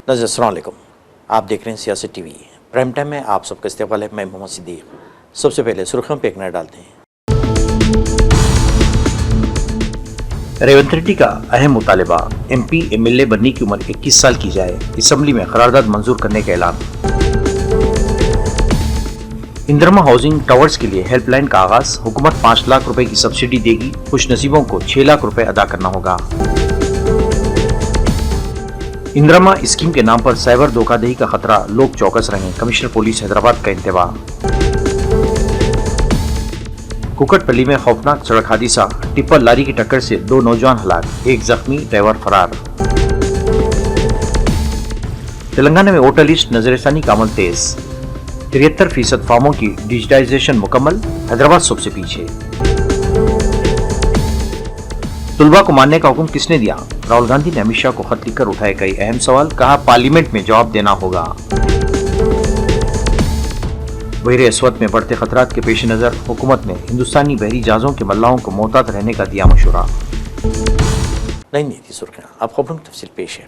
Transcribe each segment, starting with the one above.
नाज़रीन अस्सलाम वालेकुम, आप देख रहे हैं सियासत टीवी। प्राइम टाइम में आप सबका इस्तकबाल है। मैं मोहम्मद सिद्दीक। सबसे पहले सुर्खियों पे एक नज़र डालते हैं। रेवंत रेड्डी का अहम मुतालबा, MP MLA बनने की उम्र 21 साल की जाए। असम्बली में करारदाद मंजूर करने का ऐलान। इंदिरमा हाउसिंग टावर्स के लिए हेल्पलाइन का आगाज। हुकूमत 5 लाख रुपए की सब्सिडी देगी। खुश नसीबों को 6 लाख रुपए अदा करना होगा। इंदिरमा स्कीम के नाम पर साइबर धोखाधड़ी का खतरा, लोग चौकस रहें। कमिश्नर पुलिस हैदराबाद का इंतबाह। कुकटपल्ली में खौफनाक सड़क हादसा, टिप्पर लारी की टक्कर से 2 नौजवान हलाक, 1 जख्मी, ड्राइवर फरार। तेलंगाना में वोटर लिस्ट नजरसानी का अमल तेज। 73% फार्मों की डिजिटाइजेशन मुकम्मल। हैदराबाद सबसे पीछे। तुलबा को मानने का हुक्म किसने दिया? राहुल गांधी ने अमित शाह को खत लिखकर उठाए कई अहम सवाल। कहा पार्लियामेंट में जवाब देना होगा। बहरे अस्वद में बढ़ते खतरात के पेश नजर हुकूमत ने हिंदुस्तानी बहरी जहाजों के मल्लाहों को मोहतात रहने का दिया मशवरा। नहीं थी सुर्खियां, अब खबरों की तफसील पेश है।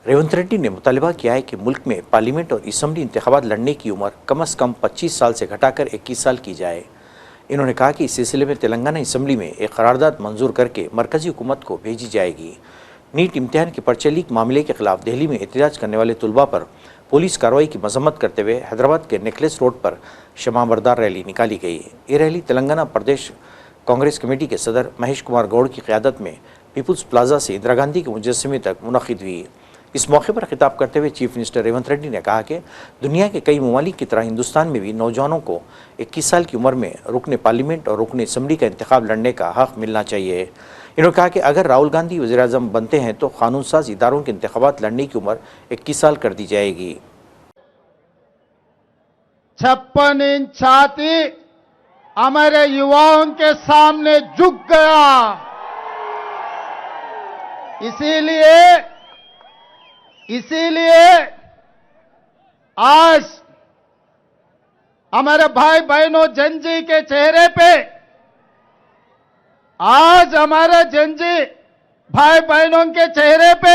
रेवंत रेड्डी ने मुतालबा किया है कि मुल्क में पार्लियामेंट और असम्बली इंतखाबात लड़ने की उम्र कम अज़ कम 25 साल से घटाकर 21 साल की जाए। इन्होंने कहा कि इस सिलसिले में तेलंगाना असम्बली में एक करारदाद मंजूर करके मरकजी हुकूमत को भेजी जाएगी। नीट इम्तिहान के पर्चे लीक मामले के खिलाफ दिल्ली में एहतजाज करने वाले तुलबा पर पुलिस कार्रवाई की मजम्मत करते हुए हैदराबाद के नेकलेस रोड पर शमाबरदार रैली निकाली गई। ये रैली तेलंगाना प्रदेश कांग्रेस कमेटी के सदर महेश कुमार गौड़ की क़यादत में पीपुल्स प्लाजा से इंदिरा गांधी के मुजस्समे तक मुनक़िद हुई। इस मौके पर खिताब करते हुए चीफ मिनिस्टर रेवंत रेड्डी ने कहा कि दुनिया के कई ममालिक की तरह हिंदुस्तान में भी नौजवानों को 21 साल की उम्र में रुकने पार्लियामेंट और रुकने असम्बली का इंतखाब लड़ने का हक़ मिलना चाहिए। इन्होंने कहा कि अगर राहुल गांधी वज़ीर-ए-आज़म बनते हैं तो कानून साज इदारों के इंतखाबात लड़ने की उम्र 21 साल कर दी जाएगी। 56 इंच छाती हमारे युवाओं के सामने झुक गया। इसीलिए आज हमारे भाई बहनों जनजी के चेहरे पे, आज हमारे जनजी भाई बहनों के चेहरे पे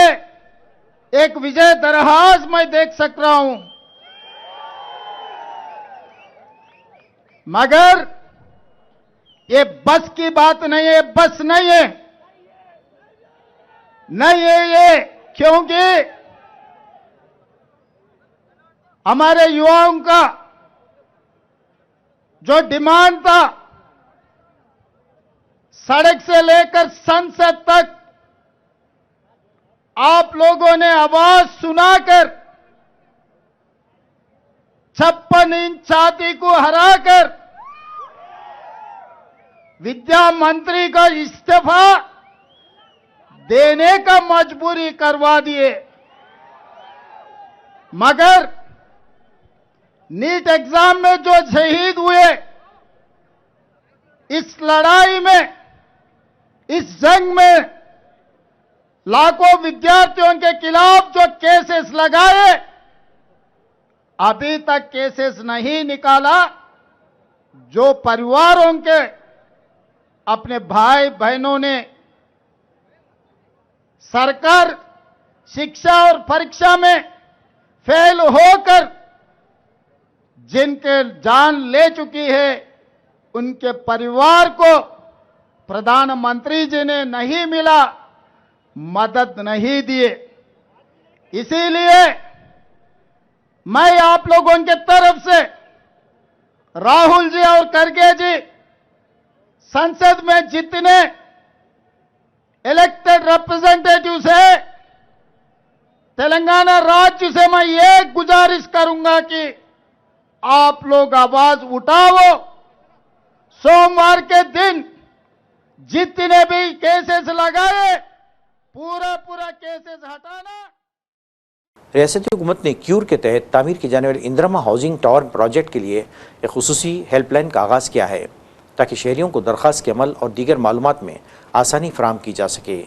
एक विजय दरहास मैं देख सक रहा हूं। मगर ये बस की बात नहीं है, बस नहीं है, नहीं है ये, क्योंकि हमारे युवाओं का जो डिमांड था, सड़क से लेकर संसद तक आप लोगों ने आवाज सुनाकर 56 इंच छाती को हराकर विद्या मंत्री का इस्तीफा देने का मजबूरी करवा दिए। मगर नीट एग्जाम में जो शहीद हुए, इस लड़ाई में, इस जंग में लाखों विद्यार्थियों के खिलाफ जो केसेस लगाए, अभी तक केसेस नहीं निकाला। जो परिवारों के अपने भाई बहनों ने सरकार शिक्षा और परीक्षा में फेल होकर जिनके जान ले चुकी है, उनके परिवार को प्रधानमंत्री जी ने नहीं मिला, मदद नहीं दिए। इसीलिए मैं आप लोगों के तरफ से राहुल जी और खड़गे जी, संसद में जितने इलेक्टेड रिप्रेजेंटेटिव्स है, तेलंगाना राज्य से मैं ये गुजारिश करूंगा कि आप लोग आवाज उठाओ। सोमवार के दिन जितने भी केसेस लगाए, पूरा केसेस हटाना। रियासती हुकूमत ने क्यूर के तहत तामीर की जाने वाले इंदिरमा हाउसिंग टावर प्रोजेक्ट के लिए एक खुसूसी हेल्पलाइन का आगाज़ किया है, ताकि शहरियों को दरख्वास्त के अमल और दीगर मालूमात में आसानी फराहम की जा सके।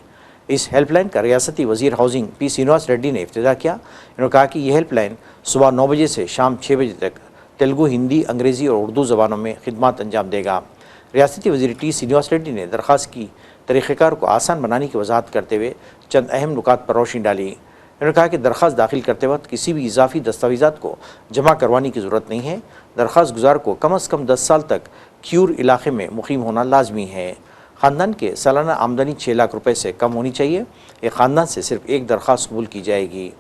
इस हेल्पलाइन का रियासती वज़ीर हाउसिंग P श्रीनिवास रेड्डी ने इफ्तिताह किया। इन्होंने कहा कि यह हेल्पलाइन सुबह 9 बजे से शाम 6 बजे तक तेलुगु, हिंदी, अंग्रेज़ी और उर्दू ज़बानों में खिदमत अंजाम देगा। रियासती वज़ीर T श्रीनिवास रेड्डी ने दरख्वास्त की तरीक़ेकार को आसान बनाने की वजाहत करते हुए चंद अहम नुकात पर रोशनी डाली। उन्होंने कहा कि दरख्वास्त दाखिल करते वक्त किसी भी इजाफी दस्तावेज़ात को जमा करवाने की ज़रूरत नहीं है। दरख्वास्त गुजार को कम अज़ कम 10 साल तक क्यूर इलाके में मुकीम होना लाजमी है। ख़ानदान के सालाना आमदनी 6 लाख रुपए से कम होनी चाहिए। एक ख़ानदान से सिर्फ एक दरख्वास्त कबूल की जाएगी।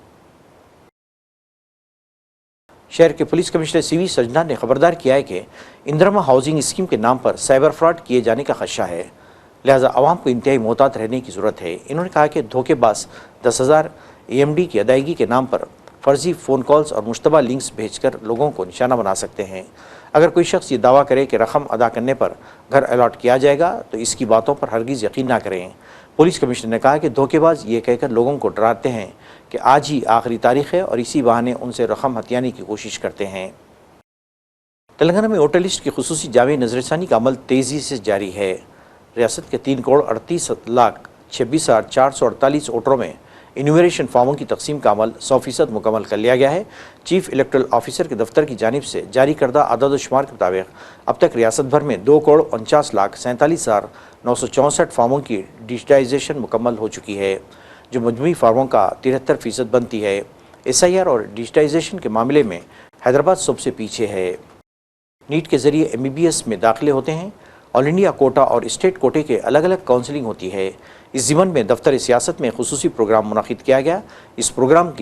शहर के पुलिस कमिश्नर CV सजना ने खबरदार किया है कि इंदिरा हाउसिंग स्कीम के नाम पर साइबर फ्रॉड किए जाने का खदशा है, लिहाजा आवाम को इंतहाई मोहतात रहने की ज़रूरत है। इन्होंने कहा कि धोखेबाज 10,000 AMD की अदायगी के नाम पर फर्जी फ़ोन कॉल्स और मुश्तबा लिंक्स भेजकर लोगों को निशाना बना सकते हैं। अगर कोई शख्स ये दावा करे कि रकम अदा करने पर घर अलॉट किया जाएगा तो इसकी बातों पर हरगिज़ यकीन ना करें। पुलिस कमिश्नर ने कहा कि धोखेबाज ये कहकर लोगों को डराते हैं कि आज ही आखिरी तारीख है और इसी बहाने उनसे रकम हथियाने की कोशिश करते हैं। तेलंगाना में वोटर लिस्ट की खुसूसी जामी नजरसानी का अमल तेज़ी से जारी है। रियासत के 3,38,26,448 वोटरों में इन्यूमरेशन फॉर्मों की तकसीम का अमल 100% मुकम्मल कर लिया गया है। चीफ इलेक्टोरल ऑफिसर के दफ्तर की जानिब से जारी करदा आदाद शुमार के मुताबिक अब तक रियासत भर में 2,49,47,964 फॉर्मों की डिजिटाइजेशन मुकम्मल हो चुकी है, जो मजमूई फार्मों का 73% बनती है। SIR और डिजिटाइजेशन के मामले में हैदराबाद सबसे पीछे है। नीट के ज़रिए MBBS में दाखिले होते हैं। ऑल इंडिया कोटा और स्टेट कोटे के अलग अलग काउंसलिंग होती है। इस ज़िमन में दफ्तर सियासत में खुसूसी प्रोग्राम मुनक़िद किया गया। इस प्रोग्राम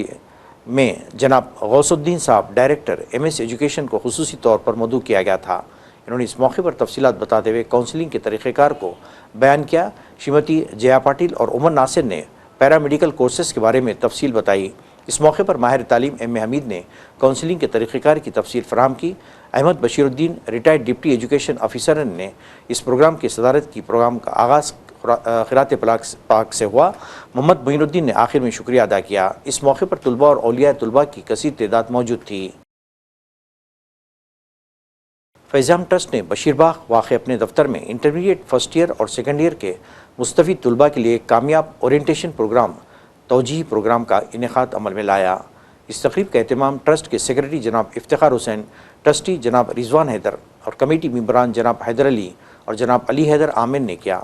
में जनाब गौसुद्दीन साहब डायरेक्टर MS एजुकेशन को खुसूसी तौर पर मदऊ किया गया था। इन्होंने इस मौके पर तफसीलात बताते हुए काउंसलिंग के तरीक़ेकार को बयान किया। श्रीमती जया पाटिल और उमर नासिर ने पैरामेडिकल कोर्सेज़ के बारे में तफसील बताई। इस मौके पर माहिर तालीम M. हमीद ने काउंसलिंग के तरीक़ेकार की तफसील फराहम की। Ahmad Bashiruddin retired deputy education officer ने इस प्रोग्राम की सदारत की। प्रोग्राम का आगाज़ क़िरात पाक से हुआ। मोहम्मद मोइनुद्दीन ने आखिर में शुक्रिया अदा किया। इस मौके पर तुलबा और औलिया तुलबा की कसीर तादाद मौजूद थी। फैज़ाम ट्रस्ट ने बशीरबाग वाक़ अपने दफ्तर में इंटरमीडिएट फर्स्ट ईयर और सेकेंड ईयर के मुस्तफ़ीद तुलबा के लिए कामयाब ओरिएंटेशन प्रोग्राम तौजीही प्रोग्राम का इनेकाद अमल में लाया। इस तकरीब का एहतमाम ट्रस्ट के सेक्रेटरी जनाब इफ्तिखार हुसैन, ट्रस्टी जनाब रिजवान हैदर और कमेटी मेंबरान जनाब हैदर अली और जनाब अली हैदर आमिन ने किया।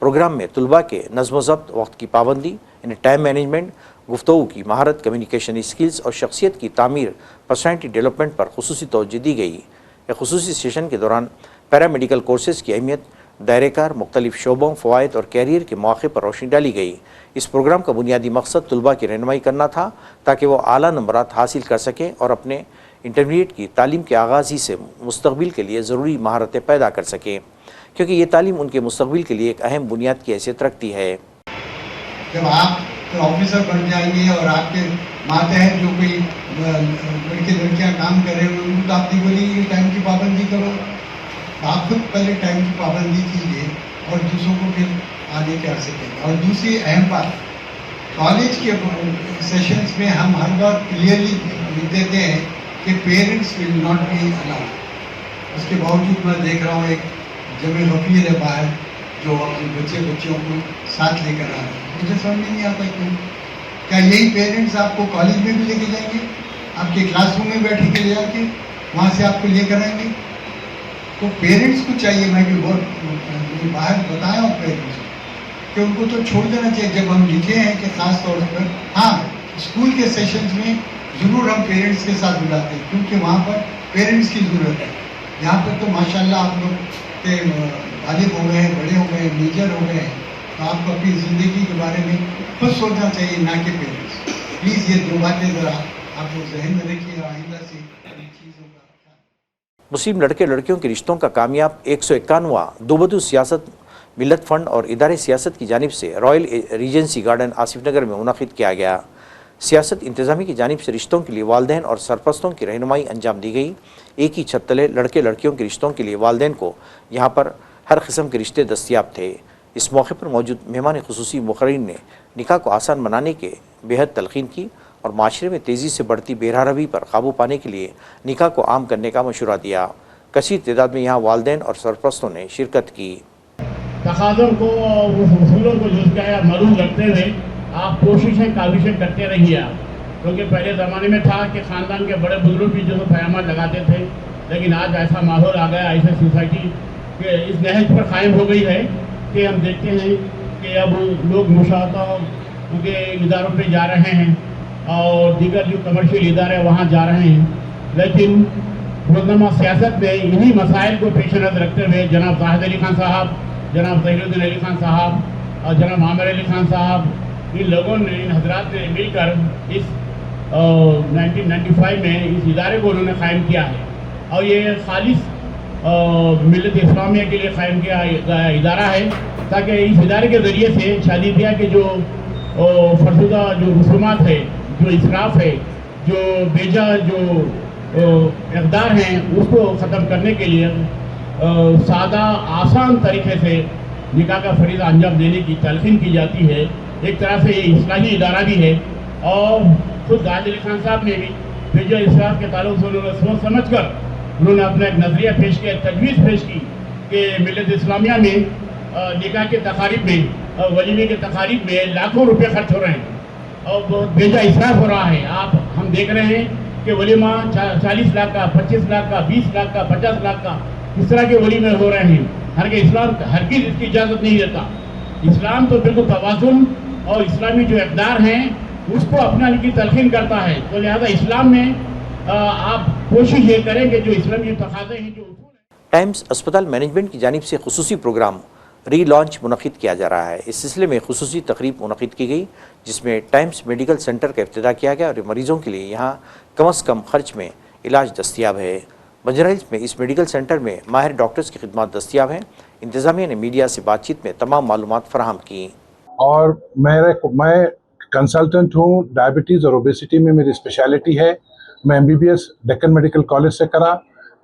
प्रोग्राम में तुलबा के नज़्म ज़ब्त, वक्त की पाबंदी, टाइम मैनेजमेंट, गुफ्तगू की महारत, कम्युनिकेशन स्किल्स और शख्सियत की तामीर, पर्सनैलिटी डेवलपमेंट पर खुसूसी तवज्जो दी गई। एक खुसूसी सेशन के दौरान पैरामेडिकल कोर्सेज़ की अहमियत, दायरेकार, मुख्तलिफ शोबों, फ़वाइद और कैरियर के मौक़े पर रोशनी डाली गई। इस प्रोग्राम का बुनियादी मकसद तुलबा की रहनुमाई करना था ताकि वो आला नंबरात हासिल कर सकें और अपने इंटरमीडिएट की तालीम के आगाज़ ही से मुस्तक़बिल के लिए ज़रूरी महारतें पैदा कर सकें, क्योंकि ये तालीम उनके मुस्तक़बिल के लिए एक अहम बुनियाद की हैसियत रखती है। जब आप ऑफिसर बन जाएंगे और आपके मातहत जो कोई लड़कियां काम कर रहे हैं उनको तो आप नहीं बोलेंगे कि टाइम की पाबंदी करो। आप खुद पहले टाइम की पाबंदी कीजिए और दूसरों को फिर आगे कर सकेंगे। और दूसरी अहम बात, कॉलेज के सेशंस में हम हर बार क्लियरली लिख देते हैं कि parents will not be allowed. उसके बावजूद मैं देख रहा हूँ एक जमे गफीर है बाहर जो अपने बच्चियों को साथ लेकर आ रहे हैं। मुझे समझ में नहीं आता क्यों। क्या यही पेरेंट्स आपको कॉलेज में भी लेके जाएंगे, आपके क्लासरूम में बैठ के ले जाके वहाँ से आपको लेकर आएंगे? तो पेरेंट्स को चाहिए, मैं भी बहुत बाहर बताया हूँ पेरेंट्स को कि उनको तो छोड़ देना चाहिए। जब हम लिखे हैं कि ख़ास तौर पर हाँ स्कूल के सेशंस में ज़रूर हम पेरेंट्स के साथ बुलाते हैं, क्योंकि वहाँ पर पेरेंट्स की ज़रूरत है। यहाँ पर तो माशाल्लाह आप लोग के बालिग हो गए हैं, बड़े हो गए हैं, मेजर हो गए हैं, तो आपको अपनी ज़िंदगी के बारे में खुद सोचना चाहिए, ना कि पेरेंट्स। प्लीज़ ये दो बातें ज़रा आप लोग जहन में रखिए। आइंदा से चीज़ों का मुस्लिम लड़के लड़कियों के रिश्तों का कामयाब 151वां दोबदू सियासत मिलत फ़ंड और इदारे सियासत की जानिब से रॉयल रीजेंसी गार्डन आसिफ नगर में मुनक़िद किया गया। सियासत इंतज़ामी की जानिब से रिश्तों के लिए वालदैन और सरपरस्तों की रहनुमाई अंजाम दी गई। एक ही छत तले लड़के लड़कियों के रिश्तों के लिए वालदैन को यहाँ पर हर किस्म के रिश्ते दस्तियाब थे। इस मौके पर मौजूद मेहमान खुसूसी मुक़र्रिन ने निकाह को आसान बनाने के बेहद तलक़ीन की और माशरे में तेज़ी से बढ़ती बेरहरवी पर काबू पाने के लिए निकाह को आम करने का मशवरा दिया। कसीर तादाद में यहाँ वालदैन और सरपरस्तों ने शिरकत की। तकाज़ों को और उसूलों को जुज़ मरूज रखते हुए आप कोशिशें काविशें करते रहिए आप, क्योंकि पहले ज़माने में था कि ख़ानदान के बड़े बुजुर्ग भी जो क़यामत लगाते थे, लेकिन आज ऐसा माहौल आ गया, ऐसा सोसाइटी के इस नहज पर कायम हो गई है कि हम देखते हैं कि अब लोग मुशाता के इदारों पे जा रहे हैं और दीगर जो कमर्शियल इदारे वहाँ जा रहे हैं। लेकिन रोजनामा सियासत में इन्हीं मसाइल को पेश नज़र रखते हुए जनाब जाहिद अली खान साहब, जनाब तहीरुद्दीन अली खान साहब और जनाब आमिर अली खान साहब, इन लोगों ने, इन हजरात ने मिलकर इस 1995 में इस इदारे को उन्होंने कायम किया है। और ये खालिस मिल्लत इस्लामिया के लिए कायम किया इदारा है, ताकि इस इदारे के ज़रिए से शादी ब्याह के जो फरसुदा जो रसूमात है, जो इसराफ है, जो बेजा जो इक़दार हैं, उसको ख़त्म करने के लिए सादा आसान तरीके से निकाह का फरीज़ा अंजाम देने की तलक़ीन की जाती है। एक तरह से ये इस्लाही इदारा भी है। और खुद जाहिद अली खान साहब ने भी बेजा इसराफ के ताल्लुक़ से उन्होंने सोच समझ कर उन्होंने अपना एक नज़रिया पेश किया, तजवीज़ पेश की कि मिल्लत इस्लामिया में निकाह के तकारीब में, वलीमे के तकारीब में लाखों रुपए खर्च हो रहे हैं और बहुत बेजा इसराफ हो रहा है। हम देख रहे हैं कि वलीमा 40 लाख का, 25 लाख का, 20 लाख का, 50 लाख का, इस तरह के वलीमे हो रहे हैं। हर के इस्लाम हरगिज़ इसकी इजाज़त नहीं देता। इस्लाम तो बिल्कुल तवाज़ुन और इस्लामी जो इक़दार हैं उसको अपनाने की तलक़ीन करता है। तो लिहाजा इस्लाम में आप कोशिश ये करें कि जो इस्लामी तकाज़े हैं, जो उसूल हैं। टाइम्स अस्पताल मैनेजमेंट की जानिब से खुसूसी प्रोग्राम री लॉन्च मुनक़िद किया जा रहा है। इस सिलसिले में खुसूसी तकरीब मुनक़िद की गई, जिसमें टाइम्स मेडिकल सेंटर का इफ्तिताह किया गया और मरीज़ों के लिए यहाँ कम से कम खर्च में इलाज दस्तियाब है। बंजारा में इस मेडिकल सेंटर में माहिर डॉक्टर्स की खिदमत दस्तियाब हैं। इंतज़ामिया ने मीडिया से बातचीत में तमाम मालूमात फराहम की। और मैं कंसल्टेंट हूँ, डायबिटीज़ और ओबेसिटी में मेरी स्पेशलिटी है। मैं MBBS डेक्कन मेडिकल कॉलेज से करा,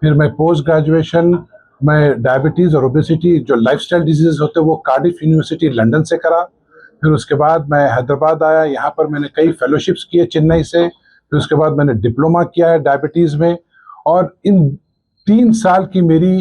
फिर मैं पोस्ट ग्रेजुएशन मैं डायबिटीज़ और ओबेसिटी जो लाइफस्टाइल डिजीज़ होते हैं वो कार्डिफ यूनिवर्सिटी लंदन से करा। फिर उसके बाद मैं हैदराबाद आया, यहाँ पर मैंने कई फेलोशिप्स किए चेन्नई से। फिर उसके बाद मैंने डिप्लोमा किया है डायबिटीज़ में। और इन 3 साल की मेरी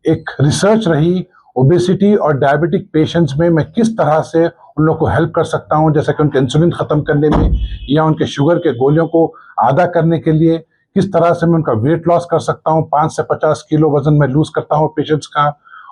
एक रिसर्च रही ओबेसिटी और डायबिटिक पेशेंट्स में मैं किस तरह से उन लोगों को हेल्प कर सकता हूं, जैसे कि उनके इंसुलिन ख़त्म करने में या उनके शुगर के गोलियों को आधा करने के लिए किस तरह से मैं उनका वेट लॉस कर सकता हूं। 5 से 50 किलो वजन मैं लूज़ करता हूं पेशेंट्स का।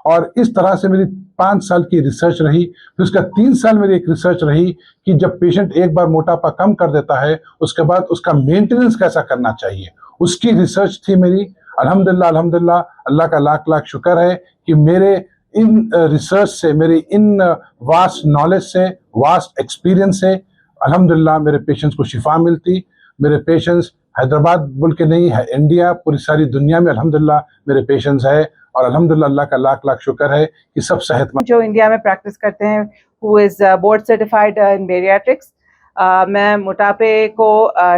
और इस तरह से मेरी 5 साल की रिसर्च रही। फिर उसका 3 साल मेरी एक रिसर्च रही कि जब पेशेंट एक बार मोटापा कम कर देता है उसके बाद उसका मेंटेनेंस कैसा करना चाहिए, उसकी रिसर्च थी मेरी। अल्हम्दुलिल्लाह अल्लाह का लाख लाख शुक्र है कि मेरे इन रिसर्च से, मेरे इन वास्ट नॉलेज से, वास्ट एक्सपीरियंस से अल्हम्दुलिल्लाह मेरे पेशेंट्स को शिफा मिलती। मेरे पेशेंट्स हैदराबाद बोल के नहीं है, इंडिया पूरी सारी दुनिया में अल्हम्दुलिल्लाह मेरे पेशेंट्स है। और अल्हम्दुलिल्लाह अल्लाह का लाख लाख शुक्र है कि सब सेहतमंद जो इंडिया में प्रैक्टिस करते हैं, who is board certified in bariatrics. मैं मोटापे को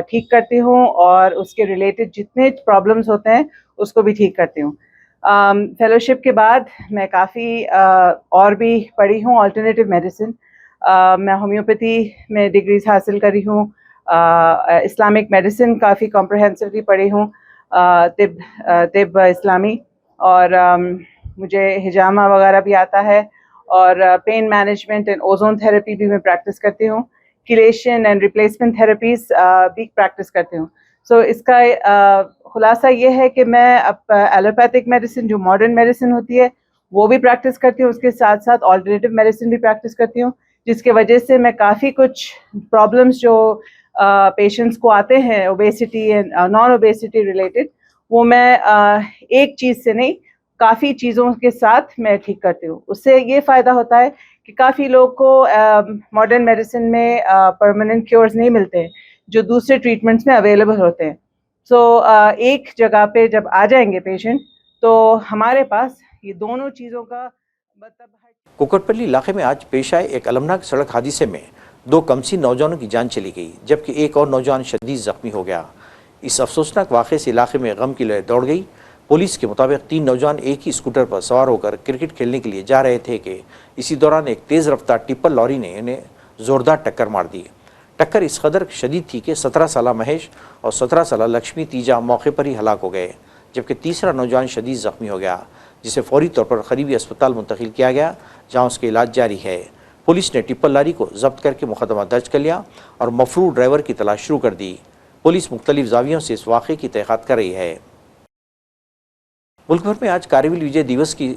ठीक करती हूँ और उसके रिलेटेड जितने प्रॉब्लम्स होते हैं उसको भी ठीक करती हूँ। फेलोशिप के बाद मैं काफ़ी और भी पढ़ी हूँ अल्टरनेटिव मेडिसिन। मैं होम्योपैथी में डिग्रीज हासिल करी हूँ, इस्लामिक मेडिसिन काफ़ी कॉम्प्रहेंसिवली पढ़ी हूँ, तिब इस्लामी, और मुझे हिजामा वगैरह भी आता है। और pain management and ozone therapy भी मैं प्रैक्टिस करती हूँ। किलेशन एंड रिप्लेसमेंट थेरेपीज भी प्रैक्टिस करती हूँ। सो इसका खुलासा ये है कि मैं अब एलोपैथिक मेडिसिन जो मॉडर्न मेडिसिन होती है वो भी प्रैक्टिस करती हूँ, उसके साथ साथ ऑल्टरनेटिव मेडिसिन भी प्रैक्टिस करती हूँ, जिसके वजह से मैं काफ़ी कुछ प्रॉब्लम्स जो पेशेंट्स को आते हैं obesity and non obesity related, वो मैं एक चीज़ से नहीं काफ़ी चीज़ों के साथ मैं ठीक करती हूँ। उससे ये फ़ायदा होता है कि काफ़ी लोग को मॉडर्न मेडिसिन में परमानेंट क्योर्स नहीं मिलते हैं जो दूसरे ट्रीटमेंट्स में अवेलेबल होते हैं। सो एक जगह पे जब आ जाएंगे पेशेंट तो हमारे पास ये दोनों चीज़ों का मतलब। कुकटपल्ली इलाके में आज पेश आए एक अलमनाक सड़क हादसे में 2 कमसी नौजवानों की जान चली गई, जबकि एक और नौजवान शदीद जख्मी हो गया। इस अफसोसनाक वाक़े से इलाके में गम की लहर दौड़ गई। पुलिस के मुताबिक 3 नौजवान एक ही स्कूटर पर सवार होकर क्रिकेट खेलने के लिए जा रहे थे कि इसी दौरान एक तेज़ रफ्तार टिप्पर लॉरी ने इन्हें ज़ोरदार टक्कर मार दी। टक्कर इस कदर शदीद थी कि 17 साल महेश और 17 साल लक्ष्मी तीजा मौके पर ही हलाक हो गए, जबकि तीसरा नौजवान शदीद ज़ख्मी हो गया, जिसे फौरी तौर पर करीबी अस्पताल मुंतकिल किया गया, जहाँ उसका इलाज जारी है। पुलिस ने टिप्पर लॉरी को जब्त करके मुकदमा दर्ज कर लिया और मफरूर ड्राइवर की तलाश शुरू कर दी। पुलिस मुख्तलिफ जावियों से इस वाक़े की तहक़ीक़ात कर रही है। मुल्क भर में आज कारगिल विजय दिवस की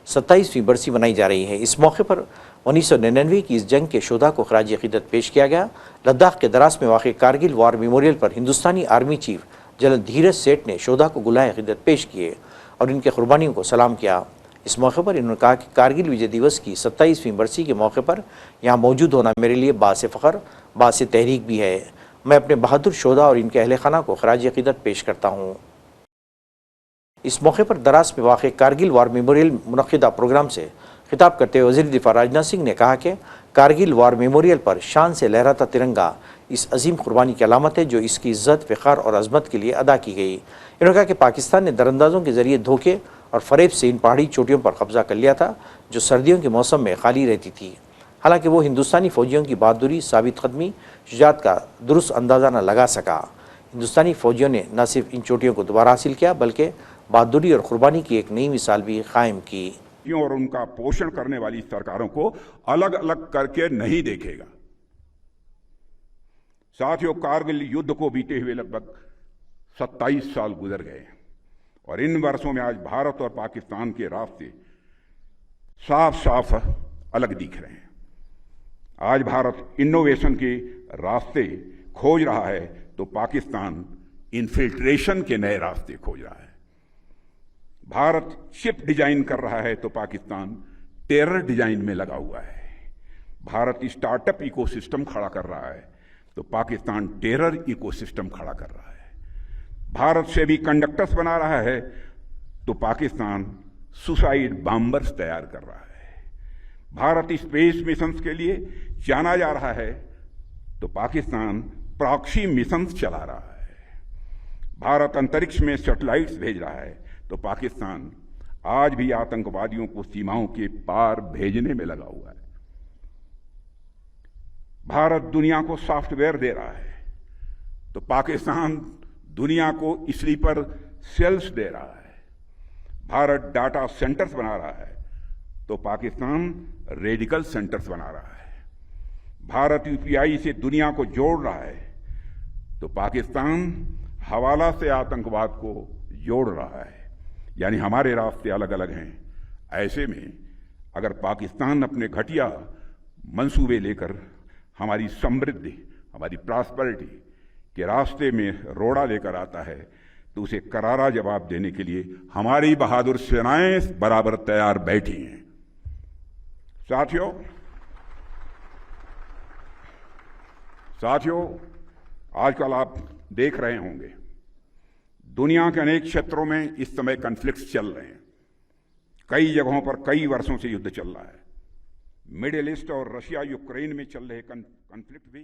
27वीं बरसी मनाई जा रही है। इस मौके पर 1999 की इस जंग के शोधा को खराज अकीदत पेश किया गया। लद्दाख के द्रास में वाक़ कारगिल वार मेमोरियल पर हिंदुस्तानी आर्मी चीफ जनरल धीरज सेठ ने शोधा को गुलाह अकीदत पेश किए और इनके कुर्बानियों को सलाम किया। इस मौके पर इन्होंने कहा कि कारगिल विजय दिवस की 27वीं बरसी के मौके पर यहाँ मौजूद होना मेरे लिए बासे फ़ख्र बासे तहरीक भी है। मैं अपने बहादुर शोधा और इनके अहल खाना को खराज अकीदत पेश करता हूँ। इस मौके पर द्रास में वाक़ कारगिल वार मेमोरियल मुनक़िदा प्रोग्राम से खिताब करते हुए वज़ीर दिफ़ा राजनाथ सिंह ने कहा कि कारगिल वार मेमोरियल पर शान से लहराता तिरंगा इस अजीम कुर्बानी की अलामत है जो इसकी इज़्ज़त, फ़ख्र और अज़मत के लिए अदा की गई। इन्होंने कहा कि पाकिस्तान ने दरअंदाज़ों के ज़रिए धोखे और फ़रेब से इन पहाड़ी चोटियों पर कब्ज़ा कर लिया था जो सर्दियों के मौसम में खाली रहती थी। हालांकि वो हिंदुस्तानी फ़ौजियों की बहादुरी, साबित क़दमी, शुजाअत का दुरुस्त अंदाज़ा न लगा सका। हिंदुस्तानी फ़ौजियों ने न सिर्फ इन चोटियों को दोबारा हासिल किया बल्कि बहादुरी और क़ुरबानी की एक नई मिसाल भी कायम की और उनका पोषण करने वाली सरकारों को अलग अलग करके नहीं देखेगा। साथियों, कारगिल युद्ध को बीते हुए लगभग 27 साल गुजर गए और इन वर्षों में आज भारत और पाकिस्तान के रास्ते साफ साफ अलग दिख रहे हैं। आज भारत इनोवेशन के रास्ते खोज रहा है तो पाकिस्तान इन्फिल्ट्रेशन के नए रास्ते खोज रहा है। भारत शिप डिजाइन कर रहा है तो पाकिस्तान टेरर डिजाइन में लगा हुआ है। भारत स्टार्टअप इकोसिस्टम खड़ा कर रहा है तो पाकिस्तान टेरर इकोसिस्टम खड़ा कर रहा है। भारत से भी कंडक्टर्स बना रहा है तो पाकिस्तान सुसाइड बॉम्बर्स तैयार कर रहा है। भारत स्पेस मिशंस के लिए जाना जा रहा है तो पाकिस्तान प्रॉक्सी मिशंस चला रहा है। भारत अंतरिक्ष में सैटेलाइट्स भेज रहा है तो पाकिस्तान आज भी आतंकवादियों को सीमाओं के पार भेजने में लगा हुआ है। भारत दुनिया को सॉफ्टवेयर दे रहा है तो पाकिस्तान दुनिया को स्लीपर सेल्स दे रहा है। भारत डाटा सेंटर्स बना रहा है तो पाकिस्तान रेडिकल सेंटर्स बना रहा है। भारत यूपीआई से दुनिया को जोड़ रहा है तो पाकिस्तान हवाला से आतंकवाद को जोड़ रहा है। यानी हमारे रास्ते अलग अलग हैं। ऐसे में अगर पाकिस्तान अपने घटिया मंसूबे लेकर हमारी समृद्धि, हमारी प्रॉस्पेरिटी के रास्ते में रोड़ा लेकर आता है तो उसे करारा जवाब देने के लिए हमारी बहादुर सेनाएं बराबर तैयार बैठी हैं। साथियों, आजकल आप देख रहे होंगे दुनिया के अनेक क्षेत्रों में इस समय कॉन्फ्लिक्ट्स चल रहे हैं। कई जगहों पर कई वर्षों से युद्ध चल रहा है। मिडिल ईस्ट और रशिया यूक्रेन में चल रहे कॉन्फ्लिक्ट भी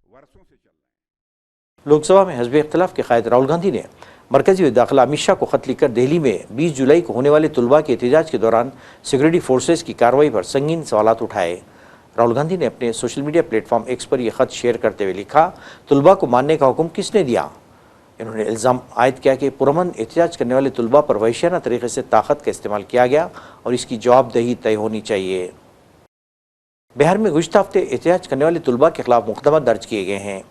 वर्षों से चल रहे हैं। लोकसभा में हिज़्ब इख्तिलाफ के कायद राहुल गांधी ने मरकजी दाखिला अमित शाह को खत लिखकर दिल्ली में 20 जुलाई को होने वाले तुलबा के एहतजाज के दौरान सिक्योरिटी फोर्सेज की कार्रवाई पर संगीन सवालात उठाए। राहुल गांधी ने अपने सोशल मीडिया प्लेटफॉर्म एक्स पर यह खत शेयर करते हुए लिखा, तुलबा को मानने का हुक्म किसने दिया। इन्होंने इल्ज़ाम आयद किया कि पुरअमन एहतजाज करने वाले तुलबा पर वहशियाना तरीके से ताकत का इस्तेमाल किया गया और इसकी जवाबदेही तय होनी चाहिए। बिहार में गुज़िश्ता हफ्ते एहतजाज करने वाले तुलबा के खिलाफ मुकदमा दर्ज किए गए हैं।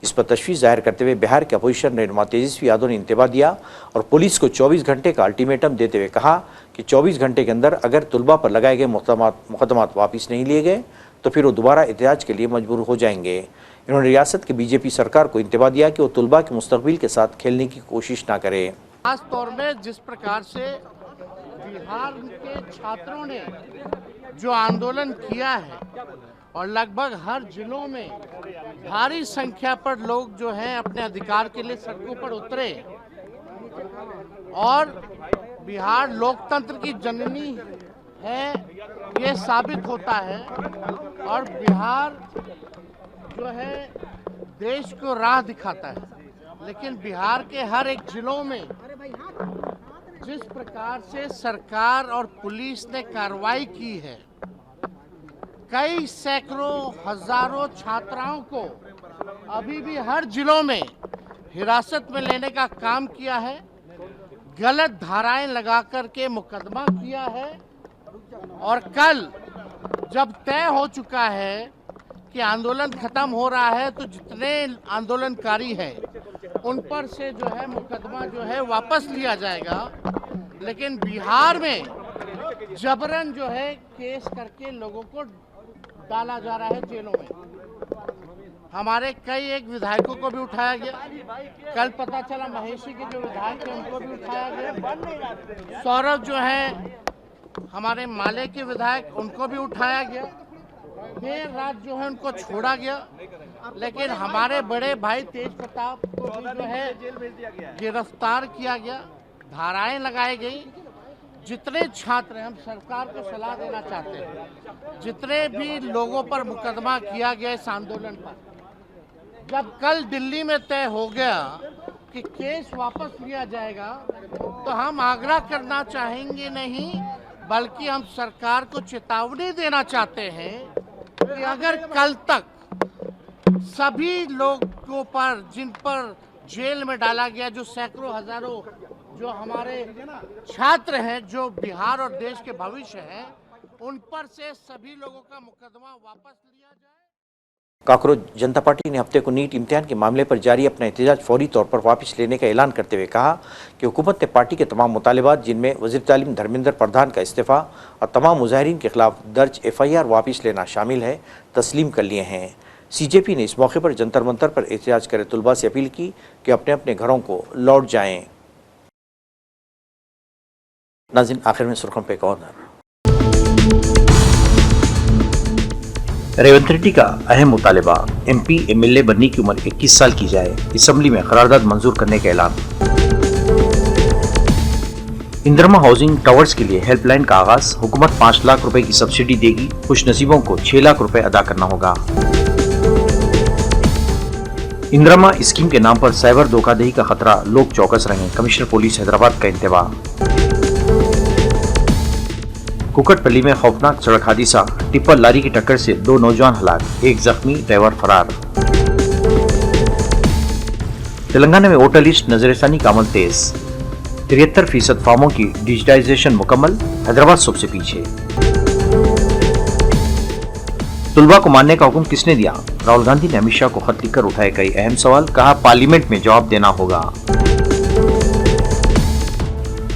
इस पर तशवीश जाहिर करते हुए बिहार के अपोजिशन रहनुमा तेजस्वी यादव ने इंतबा दिया और पुलिस को 24 घंटे का अल्टीमेटम देते हुए कहा कि 24 घंटे के अंदर अगर तुलबा पर लगाए गए मुकदमात वापस नहीं लिए गए तो फिर वो दोबारा एहतजाज के लिए मजबूर हो जाएंगे। इन्होंने रियासत की बीजेपी सरकार को इंतबा दिया कि वो तुलबा के मुस्तकबिल के साथ खेलने की कोशिश ना करे। खास तौर में जिस प्रकार से बिहार के छात्रों ने जो आंदोलन किया है और लगभग हर जिलों में भारी संख्या पर लोग जो हैं अपने अधिकार के लिए सड़कों पर उतरे और बिहार लोकतंत्र की जननी है ये साबित होता है और बिहार जो है देश को राह दिखाता है। लेकिन बिहार के हर एक जिलों में जिस प्रकार से सरकार और पुलिस ने कार्रवाई की है, कई सैकड़ों हजारों छात्राओं को अभी भी हर जिलों में हिरासत में लेने का काम किया है, गलत धाराएं लगा करके मुकदमा किया है और कल जब तय हो चुका है कि आंदोलन खत्म हो रहा है तो जितने आंदोलनकारी हैं उन पर से जो है मुकदमा जो है वापस लिया जाएगा। लेकिन बिहार में जबरन जो है केस करके लोगों को डाला जा रहा है जेलों में। हमारे कई एक विधायकों को भी उठाया गया। कल पता चला महेशी के जो विधायक थे उनको भी उठाया गया। सौरभ जो है हमारे माले के विधायक, उनको भी उठाया गया। देर रात जो है उनको छोड़ा गया, लेकिन हमारे बड़े भाई तेज प्रताप को भी जो है गिरफ्तार किया गया, धाराएं लगाई गई। जितने छात्र हैं, हम सरकार को सलाह देना चाहते हैं, जितने भी लोगों पर मुकदमा किया गया इस आंदोलन पर, जब कल दिल्ली में तय हो गया कि केस वापस लिया जाएगा, तो हम आग्रह करना चाहेंगे नहीं, बल्कि हम सरकार को चेतावनी देना चाहते हैं कि अगर कल तक सभी लोगों पर, जिन पर जेल में डाला गया, जो सैकड़ों हजारों जो हमारे छात्र हैं, जो बिहार और देश के भविष्य हैं, उन पर से सभी लोगों का मुकदमा वापस लिया जाए। काकरोच जनता पार्टी ने हफ्ते को नीट इम्तिहान के मामले पर जारी अपना एहतजाज फौरी तौर पर वापस लेने का ऐलान करते हुए कहा कि हुकूमत ने पार्टी के तमाम मुतालिबात, जिनमें वज़ीर तालीम धर्मेंद्र प्रधान का इस्तीफ़ा और तमाम मुजाहिरीन के खिलाफ दर्ज FIR वापस लेना शामिल है, तस्लीम कर लिए हैं। CJP ने इस मौके पर जंतर मंतर पर एहतजाज करे तुलबा से अपील की कि अपने अपने घरों को लौट जाएं। नाज़रीन, आखिर में सुर्खियों पे एक और नज़र। रेवंत रेड्डी का अहम मुतालिबा, MP MLA बनने की उम्र 21 साल की जाए, असम्बली में करारदाद मंजूर करने का ऐलान। इंदिरा हाउसिंग टावर्स के लिए हेल्पलाइन का आगाज, हुकूमत 5 लाख रुपए की सब्सिडी देगी, खुश नसीबों को 6 लाख रुपए अदा करना होगा। इंदिरा स्कीम के नाम पर साइबर धोखाधड़ी का खतरा, लोग चौकस रहें, कमिश्नर पुलिस हैदराबाद का इंतबाह। कुकटपल्ली में खौफनाक सड़क हादसा, टिप्पर लारी की टक्कर से 2 नौजवान हलाक, 1 जख्मी, ड्राइवर फरार। तेलंगाना में वोटर लिस्ट नजरसानी का अमल तेज, 73% फॉर्मों की डिजिटाइजेशन मुकम्मल, हैदराबाद सबसे पीछे। तुलबा को मानने का हुक्म किसने दिया? राहुल गांधी ने अमित शाह को खत लिखकर उठाए कई अहम सवाल, कहा पार्लियामेंट में जवाब देना होगा।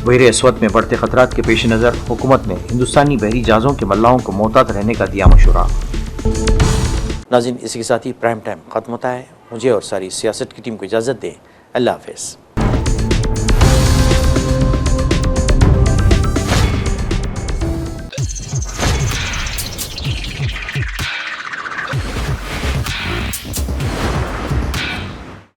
बहरे अस्वद में बढ़ते खतरात के पेश नज़र हुकूमत ने हिंदुस्तानी बहरी जहाज़ों के मल्लाहों को मोहतात रहने का दिया मशवरा। नाज़रीन, इसी के साथ ही प्राइम टाइम खत्म होता है। मुझे और सारी सियासत की टीम को इजाज़त दें। अल्लाह हाफ़िज़।